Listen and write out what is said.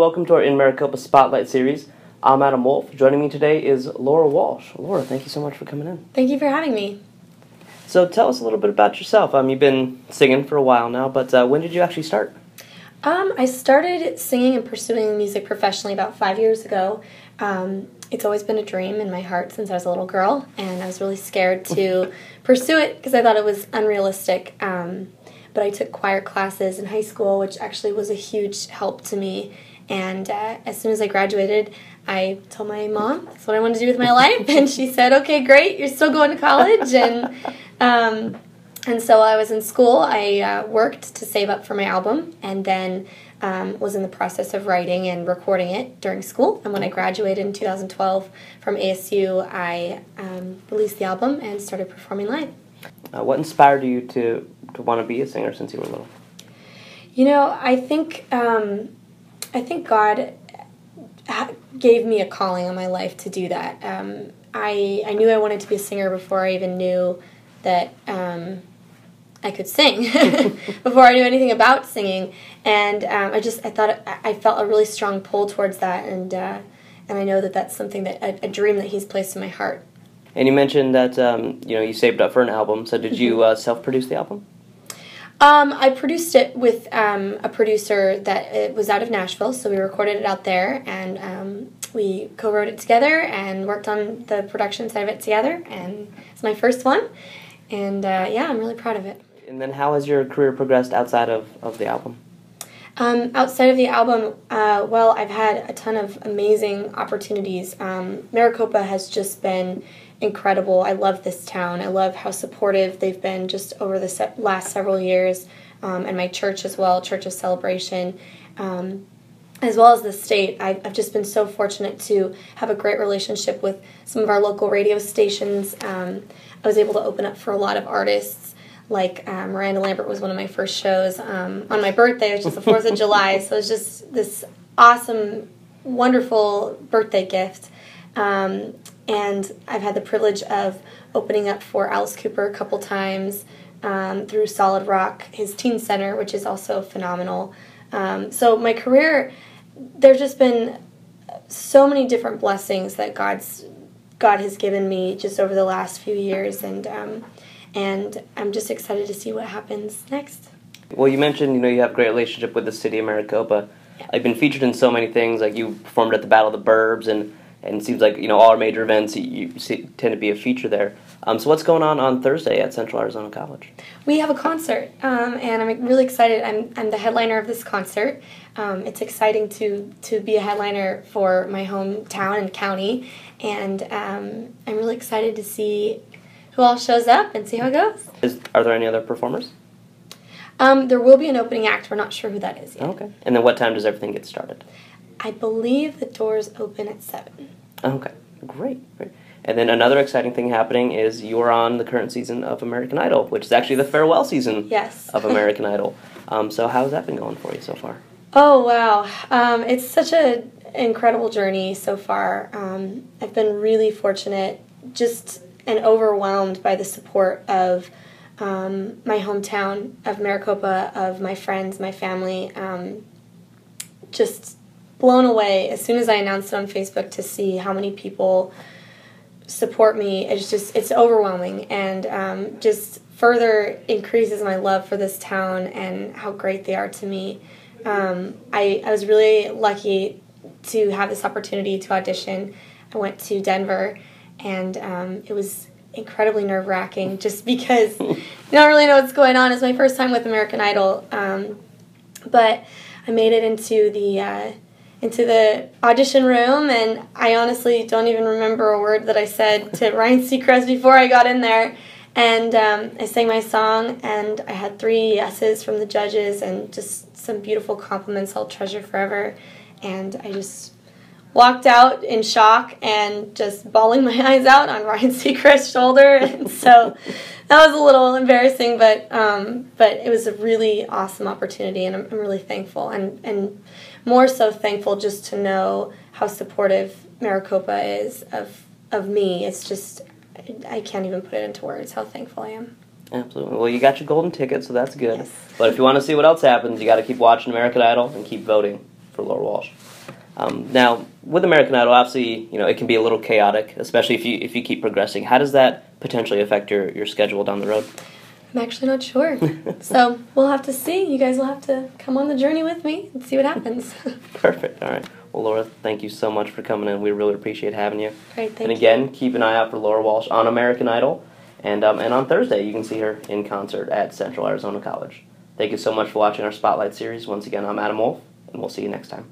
welcome to our InMaricopa Spotlight Series. I'm Adam Wolf. Joining me today is Laura Walsh. Laura, thank you so much for coming in. Thank you for having me. So tell us a little bit about yourself. You've been singing for a while now, but when did you actually start? I started singing and pursuing music professionally about 5 years ago. It's always been a dream in my heart since I was a little girl, and I was really scared to pursue it because I thought it was unrealistic. But I took choir classes in high school, which actually was a huge help to me. And as soon as I graduated, I told my mom that's what I wanted to do with my life, and she said, "Okay, great, you're still going to college." And so while I was in school, I worked to save up for my album, and then was in the process of writing and recording it during school. And when I graduated in 2012 from ASU, I released the album and started performing live. What inspired you to want to be a singer since you were little? You know, I think God gave me a calling on my life to do that. I knew I wanted to be a singer before I even knew that I could sing, before I knew anything about singing, and I felt a really strong pull towards that, and I know that that's something that a dream that He's placed in my heart. And you mentioned that you saved up for an album. So did you self-produce the album? I produced it with a producer that was out of Nashville, so we recorded it out there, and we co-wrote it together and worked on the production side of it together, and it's my first one, and yeah, I'm really proud of it. And then how has your career progressed outside of the album? Outside of the album, well, I've had a ton of amazing opportunities. Maricopa has just been incredible. I love this town. I love how supportive they've been just over the last several years, and my church as well, Church of Celebration, as well as the state. I've just been so fortunate to have a great relationship with some of our local radio stations. I was able to open up for a lot of artists, like Miranda Lambert was one of my first shows on my birthday, which is the 4th of July, so it was just this awesome, wonderful birthday gift. And I've had the privilege of opening up for Alice Cooper a couple times through Solid Rock, his teen center, which is also phenomenal. So my career, there's just been so many different blessings that God has given me just over the last few years, and I'm just excited to see what happens next. Well, you mentioned you have a great relationship with the city of Maricopa. Yeah. You've been featured in so many things. Like you performed at the Battle of the Burbs, and it seems like all our major events you tend to be a feature there. So what's going on Thursday at Central Arizona College? We have a concert, and I'm really excited. I'm the headliner of this concert. It's exciting to be a headliner for my hometown and county, and I'm really excited to see who all shows up and see how it goes. Are there any other performers? There will be an opening act. We're not sure who that is yet. Okay. And then what time does everything get started? I believe the doors open at 7. Okay. Great. And then another exciting thing happening is you're on the current season of American Idol, which is actually the farewell season of American Idol. So how's that been going for you so far? Oh, wow. It's such an incredible journey so far. I've been really fortunate, just and overwhelmed by the support of my hometown, of Maricopa, of my friends, my family. Just blown away as soon as I announced it on Facebook to see how many people support me. It's overwhelming, and just further increases my love for this town and how great they are to me. I was really lucky to have this opportunity to audition. I went to Denver, and it was incredibly nerve-wracking just because you don't really know what's going on. It's my first time with American Idol, but I made it into the audition room, and I honestly don't even remember a word that I said to Ryan Seacrest before I got in there. And I sang my song, and I had 3 yeses from the judges and just some beautiful compliments I'll treasure forever. And I just walked out in shock and just bawling my eyes out on Ryan Seacrest's shoulder. And so that was a little embarrassing, but it was a really awesome opportunity, and I'm really thankful. And more so thankful just to know how supportive Maricopa is of me. It's just, I can't even put it into words how thankful I am. Absolutely. Well, you got your golden ticket, so that's good. Yes. But if you want to see what else happens, you got to keep watching American Idol and keep voting. for Laura Walsh. Now, with American Idol, obviously, it can be a little chaotic, especially if you keep progressing. How does that potentially affect your schedule down the road? I'm actually not sure. So we'll have to see. You guys will have to come on the journey with me and see what happens. Perfect. All right. Well, Laura, thank you so much for coming in. We really appreciate having you. Great, thank you. And again, keep an eye out for Laura Walsh on American Idol. And on Thursday, you can see her in concert at Central Arizona College. Thank you so much for watching our Spotlight series. Once again, I'm Adam Wolf, and we'll see you next time.